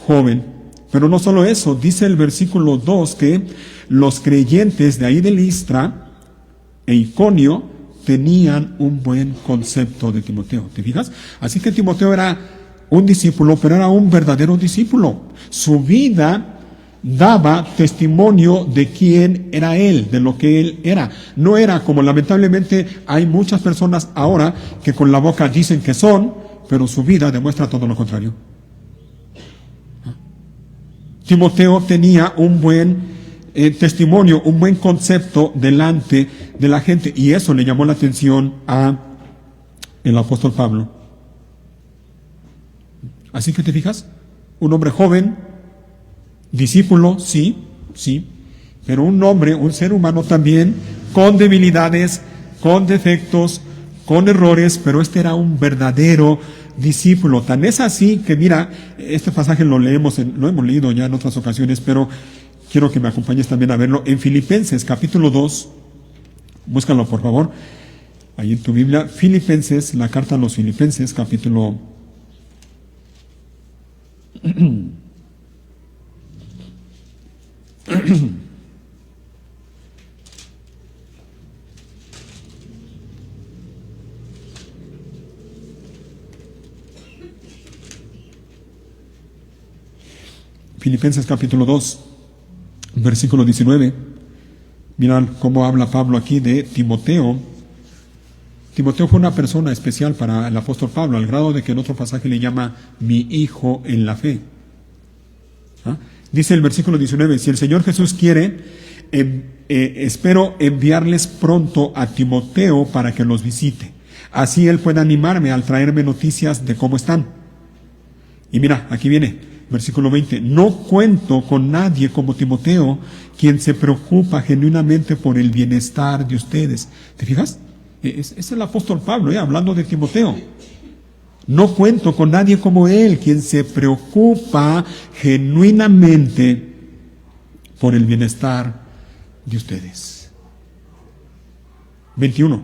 Speaker 1: joven, pero no solo eso, dice el versículo 2 que los creyentes de ahí de Listra e Iconio tenían un buen concepto de Timoteo. ¿Te fijas? Así que Timoteo era un discípulo, pero era un verdadero discípulo. Su vida daba testimonio de quién era él, de lo que él era. No era como lamentablemente hay muchas personas ahora que con la boca dicen que son, pero su vida demuestra todo lo contrario. Timoteo tenía un buen testimonio, un buen concepto delante de la gente, y eso le llamó la atención a el apóstol Pablo. Así que te fijas, un hombre joven, discípulo, sí, pero un hombre, un ser humano también, con debilidades, con defectos, con errores, pero este era un verdadero discípulo. Tan es así que mira, este pasaje lo hemos leído ya en otras ocasiones, pero quiero que me acompañes también a verlo en Filipenses, capítulo 2, búscalo por favor, ahí en tu Biblia, Filipenses, la carta a los Filipenses, capítulo Filipenses capítulo 2, versículo 19. Mirad cómo habla Pablo aquí de Timoteo. Timoteo fue una persona especial para el apóstol Pablo, al grado de que en otro pasaje le llama mi hijo en la fe. Dice el versículo 19, si el Señor Jesús quiere, espero enviarles pronto a Timoteo para que los visite. Así él puede animarme al traerme noticias de cómo están. Y mira, aquí viene, versículo 20, no cuento con nadie como Timoteo, quien se preocupa genuinamente por el bienestar de ustedes. ¿Te fijas? Es el apóstol Pablo, hablando de Timoteo. No cuento con nadie como él, quien se preocupa genuinamente por el bienestar de ustedes. 21.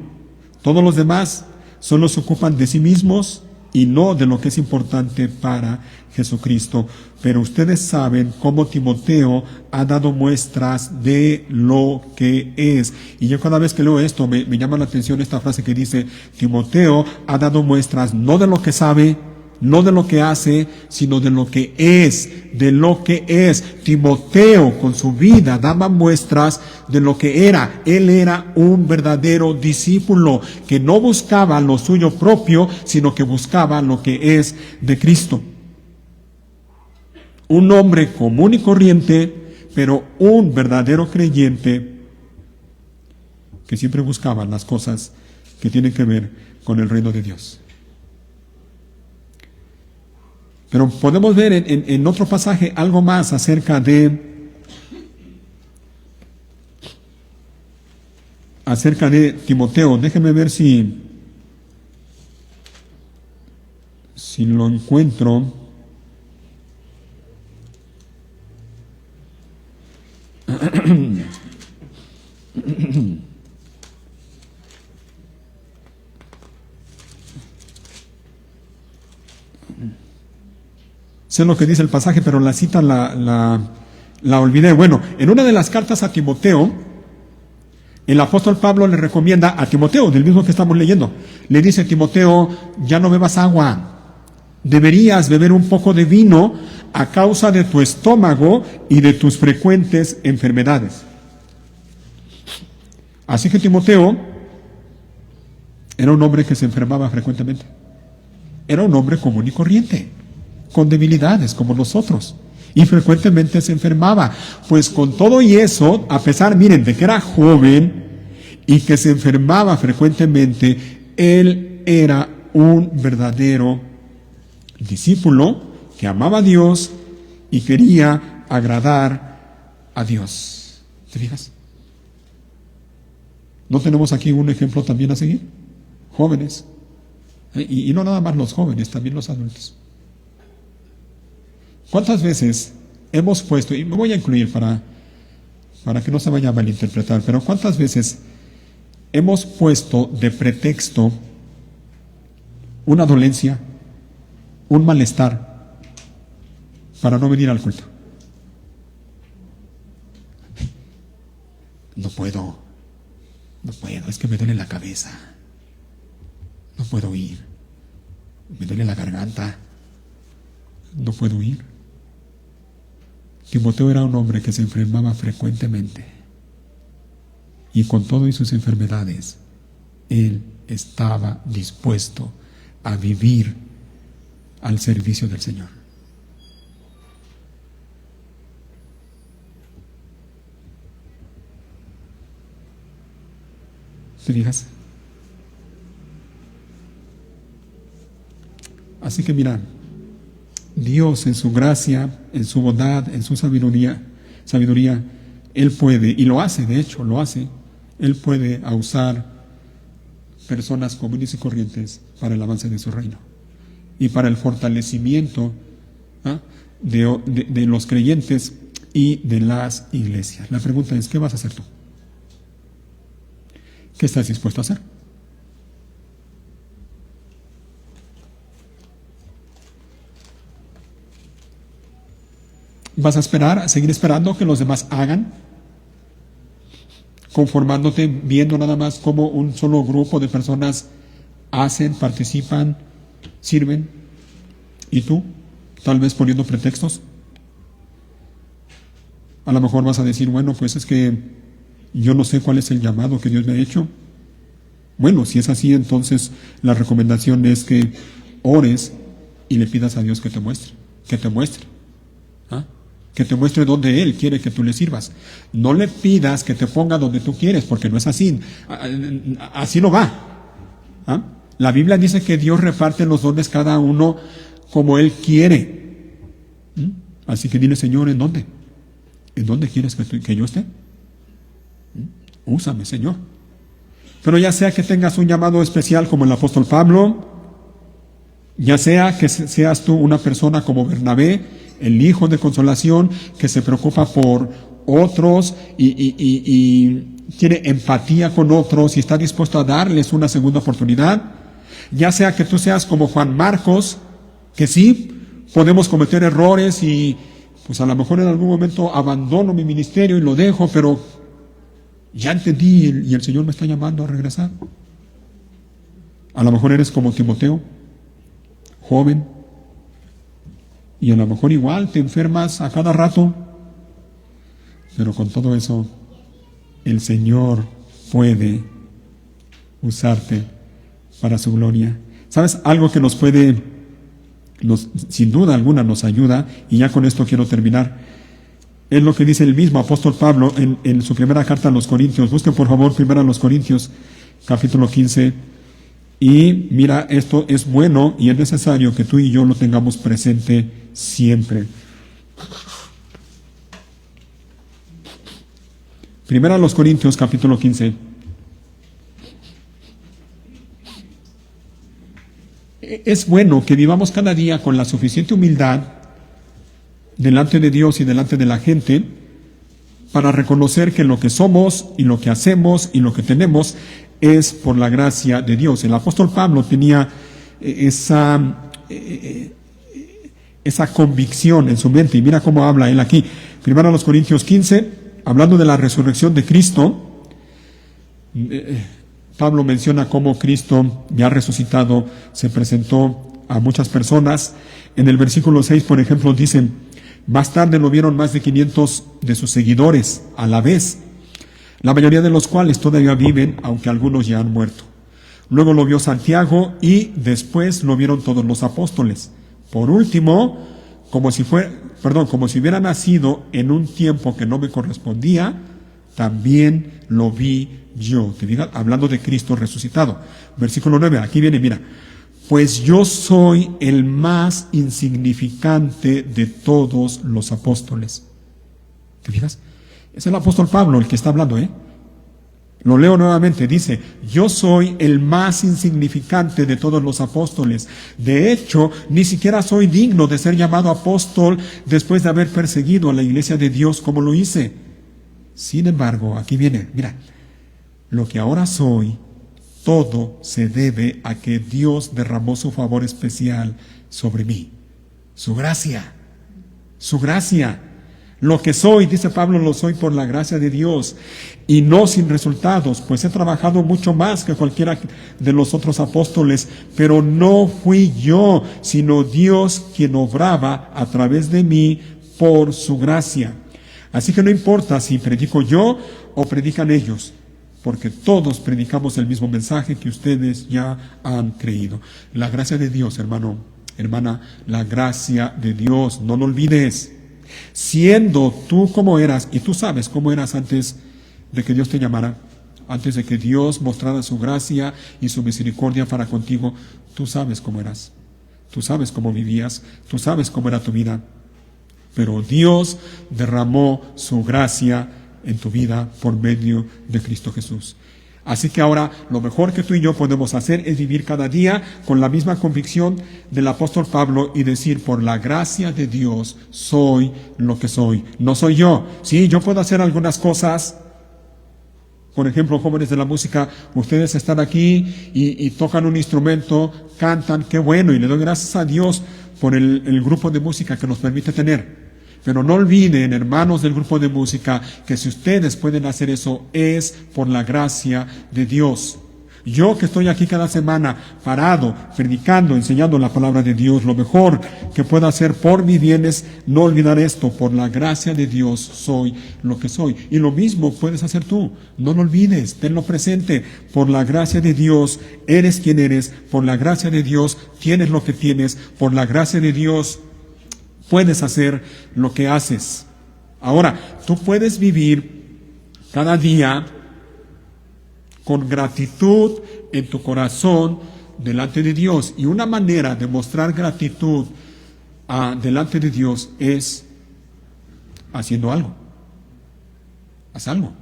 Speaker 1: Todos los demás solo se ocupan de sí mismos y no de lo que es importante para Jesucristo. Pero ustedes saben cómo Timoteo ha dado muestras de lo que es. Y yo cada vez que leo esto me llama la atención esta frase que dice, Timoteo ha dado muestras no de lo que sabe, no de lo que hace, sino de lo que es, de lo que es. Timoteo con su vida daba muestras de lo que era. Él era un verdadero discípulo que no buscaba lo suyo propio, sino que buscaba lo que es de Cristo. Un hombre común y corriente, pero un verdadero creyente que siempre buscaba las cosas que tienen que ver con el reino de Dios. Pero podemos ver en otro pasaje algo más acerca de Timoteo. Déjenme ver si lo encuentro. Sé lo que dice el pasaje, pero la cita la olvidé. Bueno, en una de las cartas a Timoteo, el apóstol Pablo le recomienda a Timoteo, del mismo que estamos leyendo, le dice: Timoteo, ya no bebas agua, deberías beber un poco de vino a causa de tu estómago y de tus frecuentes enfermedades. Así que Timoteo era un hombre que se enfermaba frecuentemente. Era un hombre común y corriente, con debilidades como nosotros, y frecuentemente se enfermaba. Pues con todo y eso, a pesar, miren, de que era joven y que se enfermaba frecuentemente, él era un verdadero discípulo que amaba a Dios y quería agradar a Dios. ¿Te fijas? ¿No tenemos aquí un ejemplo también a seguir? Jóvenes. Y no nada más los jóvenes, también los adultos. ¿Cuántas veces hemos puesto, y me voy a incluir para que no se vaya a malinterpretar, pero cuántas veces hemos puesto de pretexto una dolencia, un malestar, para no venir al culto? No puedo, es que me duele la cabeza, no puedo ir, me duele la garganta, no puedo ir. Timoteo era un hombre que se enfermaba frecuentemente, y con todo y sus enfermedades, él estaba dispuesto a vivir al servicio del Señor. ¿Te fijas? Así que mira, Dios en su gracia, en su bondad, en su sabiduría, Él puede, y lo hace, de hecho, lo hace. Él puede usar personas comunes y corrientes para el avance de su reino y para el fortalecimiento de los creyentes y de las iglesias. La pregunta es: ¿qué vas a hacer tú? ¿Qué estás dispuesto a hacer? ¿Vas a esperar, a seguir esperando que los demás hagan? Conformándote, viendo nada más cómo un solo grupo de personas hacen, participan, sirven, y tú, tal vez poniendo pretextos. A lo mejor vas a decir: bueno, pues es que yo no sé cuál es el llamado que Dios me ha hecho. Bueno, si es así, entonces la recomendación es que ores y le pidas a Dios que te muestre, que te muestre donde Él quiere que tú le sirvas. No le pidas que te ponga donde tú quieres, porque no es así. Así no va. La Biblia dice que Dios reparte los dones cada uno como Él quiere. Así que dile: Señor, ¿en dónde? ¿En dónde quieres que yo esté? Úsame, Señor. Pero ya sea que tengas un llamado especial como el apóstol Pablo, ya sea que seas tú una persona como Bernabé, el hijo de consolación, que se preocupa por otros y tiene empatía con otros y está dispuesto a darles una segunda oportunidad. Ya sea que tú seas como Juan Marcos, que sí, podemos cometer errores y pues a lo mejor en algún momento abandono mi ministerio y lo dejo, pero ya entendí y el Señor me está llamando a regresar. A lo mejor eres como Timoteo, joven, y a lo mejor igual te enfermas a cada rato, pero con todo eso el Señor puede usarte para su gloria. ¿Sabes? Algo que sin duda alguna nos ayuda, y ya con esto quiero terminar, es lo que dice el mismo apóstol Pablo en su primera carta a los Corintios. Busquen por favor primero a los Corintios, capítulo 15, Y mira, esto es bueno y es necesario que tú y yo lo tengamos presente siempre. Primera a los Corintios, capítulo 15. Es bueno que vivamos cada día con la suficiente humildad delante de Dios y delante de la gente para reconocer que lo que somos y lo que hacemos y lo que tenemos es por la gracia de Dios. El apóstol Pablo tenía esa convicción en su mente, y mira cómo habla él aquí. Primero a los Corintios 15, hablando de la resurrección de Cristo, Pablo menciona cómo Cristo ya resucitado se presentó a muchas personas. En el versículo 6, por ejemplo, dice: más tarde lo vieron más de 500 de sus seguidores a la vez, la mayoría de los cuales todavía viven, aunque algunos ya han muerto. Luego lo vio Santiago y después lo vieron todos los apóstoles. Por último, como si hubiera nacido en un tiempo que no me correspondía, también lo vi yo. Te diga, hablando de Cristo resucitado. Versículo 9, aquí viene, mira. Pues yo soy el más insignificante de todos los apóstoles. ¿Te fijas? Es el apóstol Pablo el que está hablando, ¿eh? Lo leo nuevamente, dice: yo soy el más insignificante de todos los apóstoles. De hecho, ni siquiera soy digno de ser llamado apóstol después de haber perseguido a la iglesia de Dios como lo hice. Sin embargo, aquí viene, mira, lo que ahora soy, todo se debe a que Dios derramó su favor especial sobre mí. Su gracia. Su gracia. Lo que soy, dice Pablo, lo soy por la gracia de Dios y no sin resultados, pues he trabajado mucho más que cualquiera de los otros apóstoles, pero no fui yo, sino Dios quien obraba a través de mí por su gracia. Así que no importa si predico yo o predican ellos, porque todos predicamos el mismo mensaje que ustedes ya han creído. La gracia de Dios, hermano, hermana, la gracia de Dios, no lo olvides. Siendo tú como eras, y tú sabes cómo eras antes de que Dios te llamara, antes de que Dios mostrara su gracia y su misericordia para contigo, tú sabes cómo eras, tú sabes cómo vivías, tú sabes cómo era tu vida, pero Dios derramó su gracia en tu vida por medio de Cristo Jesús. Así que ahora lo mejor que tú y yo podemos hacer es vivir cada día con la misma convicción del apóstol Pablo y decir: por la gracia de Dios soy lo que soy. No soy yo. Sí, yo puedo hacer algunas cosas. Por ejemplo, jóvenes de la música, ustedes están aquí y tocan un instrumento, cantan, qué bueno, y le doy gracias a Dios por el grupo de música que nos permite tener. Pero no olviden, hermanos del grupo de música, que si ustedes pueden hacer eso es por la gracia de Dios. Yo que estoy aquí cada semana parado, predicando, enseñando la palabra de Dios, lo mejor que puedo hacer por mi bien es no olvidar esto: por la gracia de Dios soy lo que soy. Y lo mismo puedes hacer tú, no lo olvides, tenlo presente: por la gracia de Dios eres quien eres, por la gracia de Dios tienes lo que tienes, por la gracia de Dios puedes hacer lo que haces. Ahora, tú puedes vivir cada día con gratitud en tu corazón delante de Dios. Y una manera de mostrar gratitud delante de Dios es haciendo algo. Haz algo.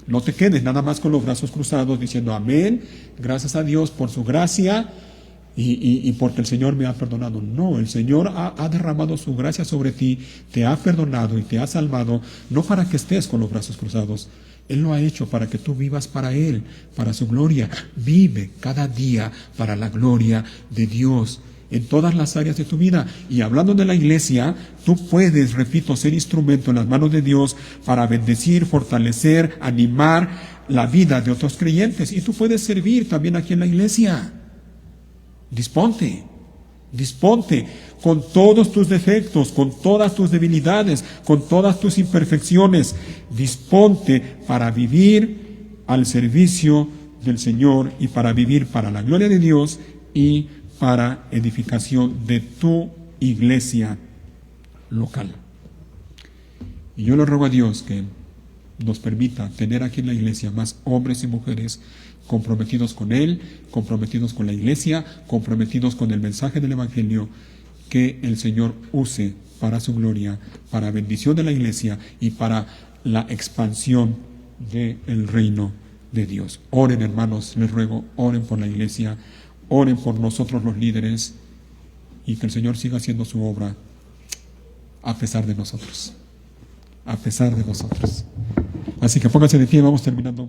Speaker 1: No te quedes nada más con los brazos cruzados diciendo amén, gracias a Dios por su gracia y porque el Señor me ha perdonado. No, el Señor ha derramado su gracia sobre ti, te ha perdonado y te ha salvado, no para que estés con los brazos cruzados. Él lo ha hecho para que tú vivas para Él, para su gloria. Vive cada día para la gloria de Dios en todas las áreas de tu vida. Y hablando de la iglesia, tú puedes, repito, ser instrumento en las manos de Dios para bendecir, fortalecer, animar la vida de otros creyentes. Y tú puedes servir también aquí en la iglesia. Disponte con todos tus defectos, con todas tus debilidades, con todas tus imperfecciones. Disponte para vivir al servicio del Señor y para vivir para la gloria de Dios y para edificación de tu iglesia local. Y yo le ruego a Dios que nos permita tener aquí en la iglesia más hombres y mujeres comprometidos con Él, comprometidos con la iglesia, comprometidos con el mensaje del Evangelio, que el Señor use para su gloria, para bendición de la iglesia y para la expansión del reino de Dios. Oren, hermanos, les ruego, oren por la iglesia, oren por nosotros los líderes, y que el Señor siga haciendo su obra a pesar de nosotros. A pesar de nosotros. Así que pónganse de pie, vamos terminando.